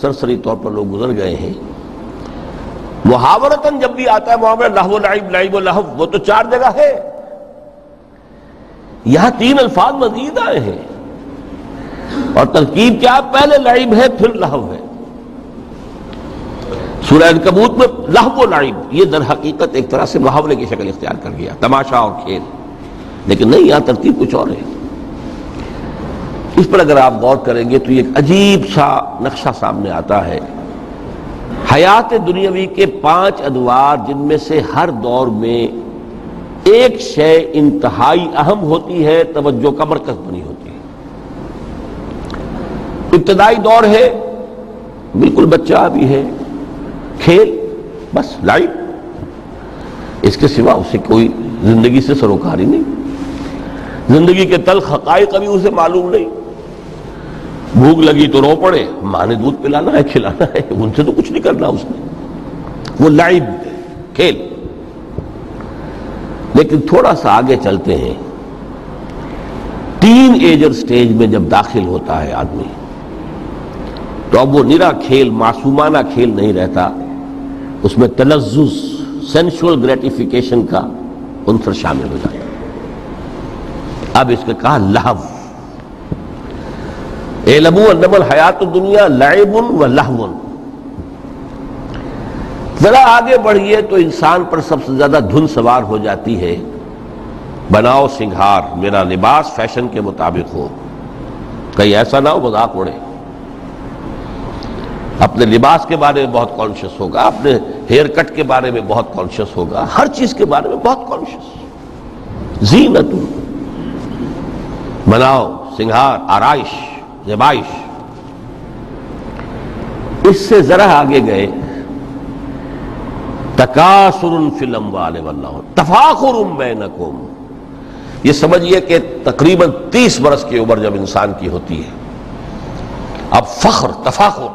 سرسری طور پر لوگ گزر گئے ہیں. محاورتاً جب بھی آتا ہے معاملہ لہو لعب لعب و لہو، وہ تو 4 جگہ ہے، یہاں 3 الفاظ مزید آئے ہیں، اور ترکیب کیا؟ پہلے لعب ہے پھر لہو ہے. سورہ عنکبوت میں لہو و لعب یہ در حقیقت ایک طرح سے محاورے کی شکل اختیار کر گیا، تماشا اور کھیل، لیکن نہیں، یہاں ترتیب کچھ اور ہے. اس پر اگر آپ غور کریں گے تو یہ ایک عجیب سا نقشہ سامنے آتا ہے. حیات دنیاوی کے 5 ادوار، جن میں سے ہر دور میں ایک شے انتہائی اہم ہوتی ہے، توجہ کا مرکز بنی ہوتی ہے. ابتدائی دور ہے، بالکل بچہ بھی ہے، کھیل، بس لائف، اس کے سوا اسے کوئی زندگی سے سروکار ہی نہیں. زندگی کے تلخ حقائق ابھی اسے معلوم نہیں. بھوک لگی تو رو پڑے، ماں نے دودھ پلانا ہے، کھلانا ہے، ان سے تو کچھ نہیں کرنا اس نے، وہ لعب، کھیل. لیکن تھوڑا سا آگے چلتے ہیں، ٹین ایجر سٹیج میں جب داخل ہوتا ہے آدمی تو اب وہ نرا کھیل، معصومانہ کھیل نہیں رہتا، اس میں تلذذ، سینشول گریٹیفیکیشن کا عنصر شامل ہو جاتا ہے. اب اس کے کہا لہو. اعلموا انما الحیات الدنیا لعب و لہو. ذرا آگے بڑھیے تو انسان پر سب سے زیادہ دھن سوار ہو جاتی ہے، بناؤ سنگھار، میرا لباس فیشن کے مطابق ہو، کہیں ایسا نہ ہو مذاق اڑے. اپنے لباس کے بارے میں بہت کانشیس ہوگا، اپنے ہیئر کٹ کے بارے میں بہت کانشیس ہوگا، ہر چیز کے بارے میں بہت کانشیس. زینت، بناؤ سنگھار، آرائش، زیبائش. اس سے ذرا آگے گئے، تکاثر فی الاموال والانفس، تفاخر بینکم. یہ سمجھیے کہ تقریباً 30 برس کی عمر جب انسان کی ہوتی ہے، اب فخر، تفاخر،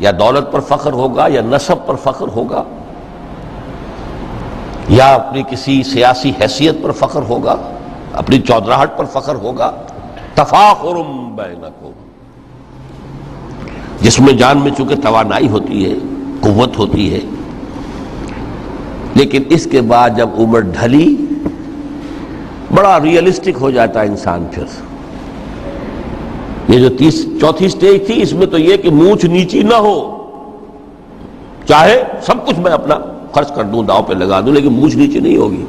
یا دولت پر فخر ہوگا، یا نسب پر فخر ہوگا، یا اپنی کسی سیاسی حیثیت پر فخر ہوگا، اپنی چودراہٹ پر فخر ہوگا. تفاخر بینکم، جس میں جان میں چونکہ توانائی ہوتی ہے، قوت ہوتی ہے. لیکن اس کے بعد جب عمر ڈھلی، بڑا ریئلسٹک ہو جاتا ہے انسان. پھر یہ جو 4تھی سٹیج تھی، اس میں تو یہ کہ مونچھ نیچی نہ ہو، چاہے سب کچھ میں اپنا خرچ کر دوں، داؤ پہ لگا دوں، لیکن مونچھ نیچی نہیں ہوگی.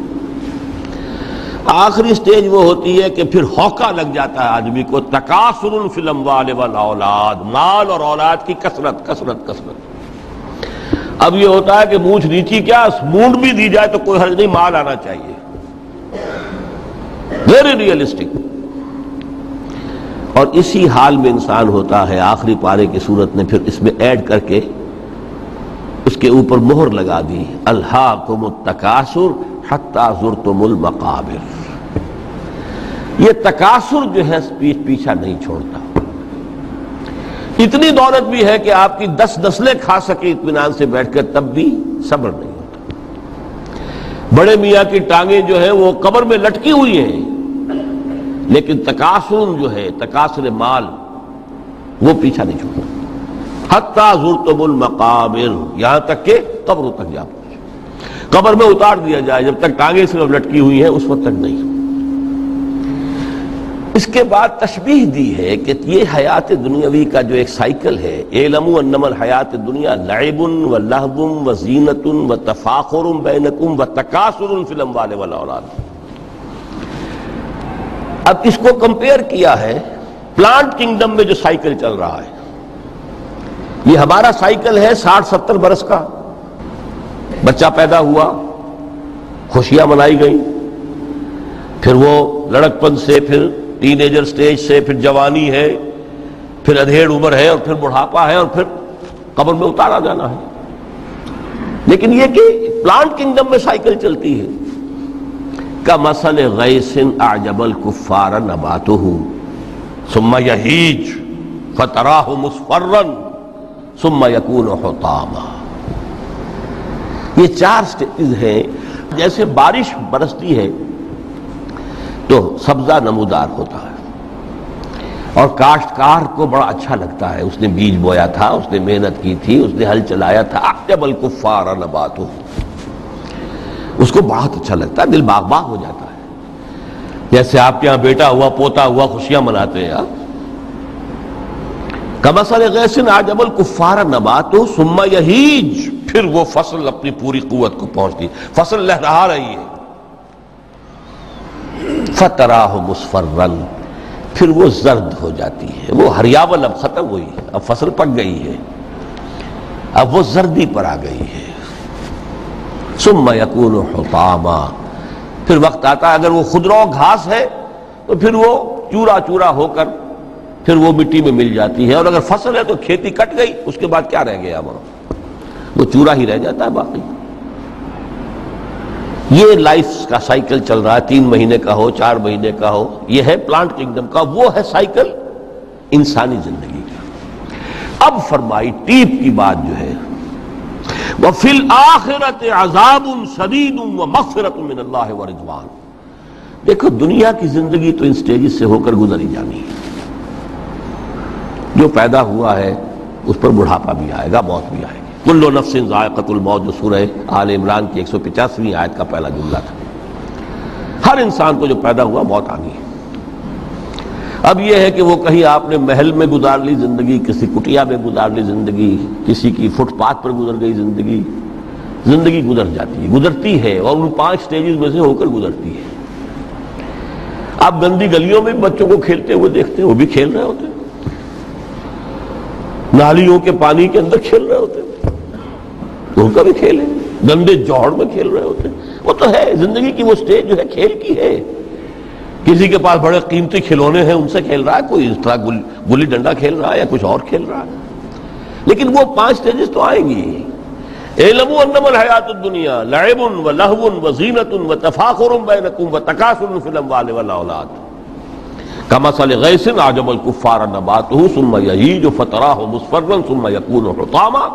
آخری سٹیج وہ ہوتی ہے کہ پھر ہوکا لگ جاتا ہے آدمی کو، تکاثر فی الاموال والاولاد، مال اور اولاد کی کثرت کثرت کثرت. اب یہ ہوتا ہے کہ مونچھ نیچی کیا، مونڈ بھی دی جائے تو کوئی حرج نہیں، مال آنا چاہیے. Very realistic. اور اسی حال میں انسان ہوتا ہے. آخری پارے کی صورت نے پھر اس میں ایڈ کر کے اس کے اوپر مہر لگا دی، الہاکم التکاثر حتی زرتم المقابر. یہ تکاثر جو ہے پیچھا نہیں چھوڑتا. اتنی دولت بھی ہے کہ آپ کی 10 نسلیں کھا سکے اطمینان سے بیٹھ کر، تب بھی صبر نہیں ہوتا. بڑے میاں کی ٹانگیں جو ہیں وہ قبر میں لٹکی ہوئی ہیں، لیکن تکاثر جو ہے، تکاثر مال، وہ پیچھا نہیں چھوڑتا. حتی زرتم المقابر، یہاں تک کہ قبر تک جا پہنچے، قبر میں اتار دیا جائے. جب تک ٹانگیں صرف لٹکی ہوئی ہیں اس وقت تک نہیں. اس کے بعد تشبیہ دی ہے کہ یہ حیات دنیاوی کا جو ایک سائیکل ہے، اعلموا انما الحیات الدنیا لعب و لہو و زینت و تفاخر بینکم و تکاثر فی الاموال والاولاد. اب اس کو کمپیئر کیا ہے پلانٹ کنگڈم میں جو سائیکل چل رہا ہے. یہ ہمارا سائیکل ہے 60-70 برس کا. بچہ پیدا ہوا، خوشیاں منائی گئیں، پھر وہ لڑکپن سے، پھر ٹین ایجر سٹیج سے، پھر جوانی ہے، پھر ادھیڑ عمر ہے، اور پھر بڑھاپا ہے، اور پھر قبر میں اتارا جانا ہے. لیکن یہ کہ پلانٹ کنگڈم میں سائیکل چلتی ہے. کمثل غیث اعجب الکفار نباتہ ثم یہیج فتراہ مصفرا ثم یکون حطاما. یہ 4 سٹیج ہیں. جیسے بارش برستی ہے تو سبزہ نمودار ہوتا ہے، اور کاشتکار کو بڑا اچھا لگتا ہے، اس نے بیج بویا تھا، اس نے محنت کی تھی، اس نے ہل چلایا تھا، اعجب الکفار نباتہ، اس کو بہت اچھا لگتا ہے، دل باغ باغ ہو جاتا ہے، جیسے آپ کے یہاں بیٹا ہوا پوتا ہوا خوشیاں مناتے ہیں۔ کمثل غیث اعجب الکفار نباتہ ثم یہیج، پھر وہ فصل اپنی پوری قوت کو پہنچتی، فصل لہرا رہی ہے، فتراہ مصفرا، پھر وہ زرد ہو جاتی ہے، وہ ہریاول اب ختم ہوئی ہے، اب فصل پک گئی ہے، اب وہ زردی پر آ گئی ہے۔ ثم یکون حطاما، پھر وقت آتا ہے اگر وہ خضرو گھاس ہے تو پھر وہ چورا چورا ہو کر پھر وہ مٹی میں مل جاتی ہے، اور اگر فصل ہے تو کھیتی کٹ گئی، اس کے بعد کیا رہ گیا وہ چورا ہی رہ جاتا ہے باقی۔ یہ لائف کا سائیکل چل رہا ہے، 3 مہینے کا ہو 4 مہینے کا ہو، یہ ہے پلانٹ کنگڈم کا، وہ ہے سائیکل انسانی زندگی کا۔ اب فرمائی ٹیپ کی بات جو ہے، وَفِي الْآخِرَةِ عَذَابٌ شَدِيدٌ وَمَغْفِرَةٌ مِّنَ اللَّهِ وَرِضْوَانٌ۔ دیکھو دنیا کی زندگی تو ان سٹیجز سے ہو کر گزری جانی ہے، جو پیدا ہوا ہے اس پر بڑھاپا بھی آئے گا، موت بھی آئے گی۔ کل نفس ذائقۃ الموت، جو سورہ آل عمران کی 185ویں آیت کا پہلا جملہ تھا، ہر انسان کو جو پیدا ہوا موت آنی ہے۔ اب یہ ہے کہ وہ کہیں آپ نے محل میں گزار لی زندگی، کسی کٹیا میں گزار لی زندگی، کسی کی فٹ پاتھ پر گزر گئی زندگی، زندگی گزر جاتی ہے، گزرتی ہے، اور ان 5 سٹیجز میں سے ہو کر گزرتی ہے۔ آپ گندی گلیوں میں بچوں کو کھیلتے ہوئے دیکھتے ہیں، وہ بھی کھیل رہے ہوتے ہیں، نالیوں کے پانی کے اندر کھیل رہے ہوتے ہیں، ان کا بھی کھیل ہے، گندے جوڑ میں کھیل رہے ہوتے ہیں، وہ تو ہے زندگی کی وہ سٹیج جو ہے کھیل کی ہے۔ کسی کے پاس بڑے قیمتی کھلونے ہیں ان سے کھیل رہا ہے، کوئی اس طرح گلی ڈنڈا کھیل رہا ہے یا کچھ اور کھیل رہا ہے، لیکن وہ 5 سٹیجز تو آئیں گی۔ اعلموا انما الحیاۃ الدنیا لعب ولہو وزینۃ وتفاخر بینکم وتکاثر فی الاموال والاولاد کمثل غیث اعجب الکفار نباتہ ثم یہیج فتراہ مصفرا ثم یکون حطاما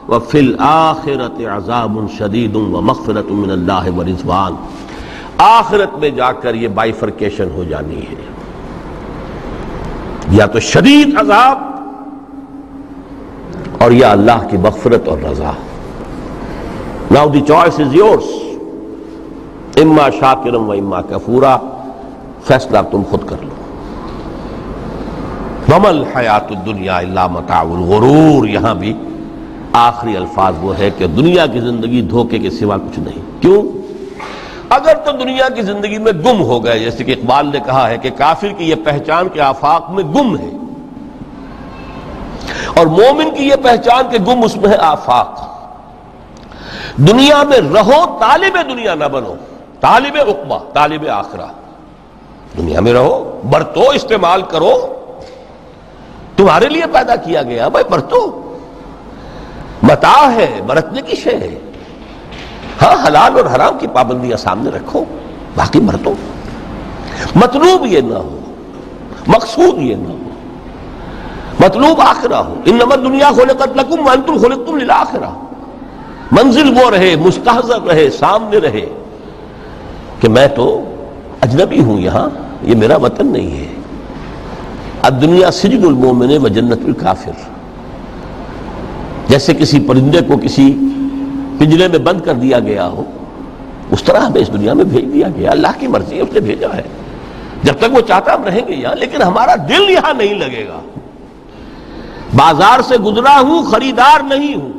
وفی الآخرۃ عذاب شدید ومغفرۃ من اللہ ورضوان۔ آخرت میں جا کر یہ بائیفرکیشن ہو جانی ہے، یا تو شدید عذاب اور یا اللہ کی مغفرت اور رضا۔ Now the choice is yours، اما شاکرا و اما کفورا، فیصلہ تم خود کر لو۔ وما الحیات الدنیا الا متاع الغرور، یہاں بھی آخری الفاظ وہ ہے کہ دنیا کی زندگی دھوکے کے سوا کچھ نہیں۔ کیوں؟ اگر تو دنیا کی زندگی میں گم ہو گئے، جیسے کہ اقبال نے کہا ہے کہ کافر کی یہ پہچان کے آفاق میں گم ہے، اور مومن کی یہ پہچان کہ گم اس میں ہے آفاق۔ دنیا میں رہو، طالب دنیا نہ بنو، طالب عقبہ، طالب آخرہ۔ دنیا میں رہو، برتو، استعمال کرو، تمہارے لیے پیدا کیا گیا، بھائی برتو، متاع ہے، برتنے کی شے ہے۔ ہاں حلال اور حرام کی پابندیاں سامنے رکھو، باقی برتو۔ مطلوب یہ نہ ہو، مقصود یہ نہ ہو، مطلوب آخرہ ہو۔ انما الدنیا خلقت لکم وانتم خلقتم للآخرہ۔ منزل وہ رہے، مستحضر رہے، سامنے رہے کہ میں تو اجنبی ہوں، یہاں یہ میرا وطن نہیں ہے۔ الدنیا سجن المومن و جنت الکافر، جیسے کسی پرندے کو کسی پنجرے میں بند کر دیا گیا ہو، اس طرح ہمیں اس دنیا میں بھیج دیا گیا، اللہ کی مرضی ہے، اس نے بھیجا ہے۔ جب تک وہ چاہتا ہم رہیں گے یہاں، لیکن ہمارا دل یہاں نہیں لگے گا۔ بازار سے گزرا ہوں، خریدار نہیں ہوں،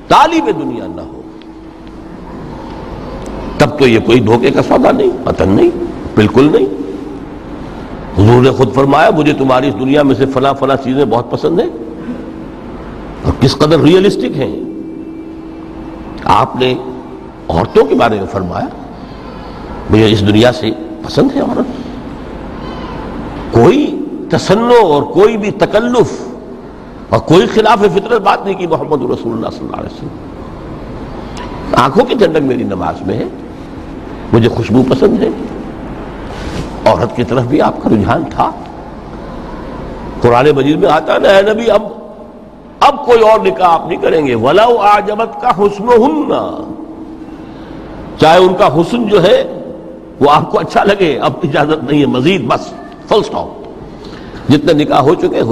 طالب دنیا نہ ہو، تب تو یہ کوئی دھوکے کا سودا نہیں، وطن نہیں، بالکل نہیں۔ حضور نے خود فرمایا مجھے تمہاری اس دنیا میں سے فلاں فلاں چیزیں بہت پسند ہیں، اور کس قدر ریئلسٹک ہیں۔ آپ نے عورتوں کے بارے میں فرمایا مجھے اس دنیا سے پسند ہے عورت، کوئی تصنع اور کوئی بھی تکلف اور کوئی خلاف فطرت بات نہیں کی محمد رسول اللہ صلی اللہ علیہ وسلم۔ آنکھوں کی ٹھنڈک میری نماز میں ہے، مجھے خوشبو پسند ہے، عورت کی طرف بھی آپ کا رجحان تھا۔ قرآن مجید میں آتا ہے نا، اے نبی اب کوئی اور نکاح آپ نہیں کریں گے، وَلَوْ أَعْجَبَتْكَ حُسْنُهُنَّ، چاہے ان کا حسن جو ہے وہ آپ کو اچھا لگے، اب اجازت نہیں ہے مزید، بس فل سٹاپ. جتنے نکاح ہو چکے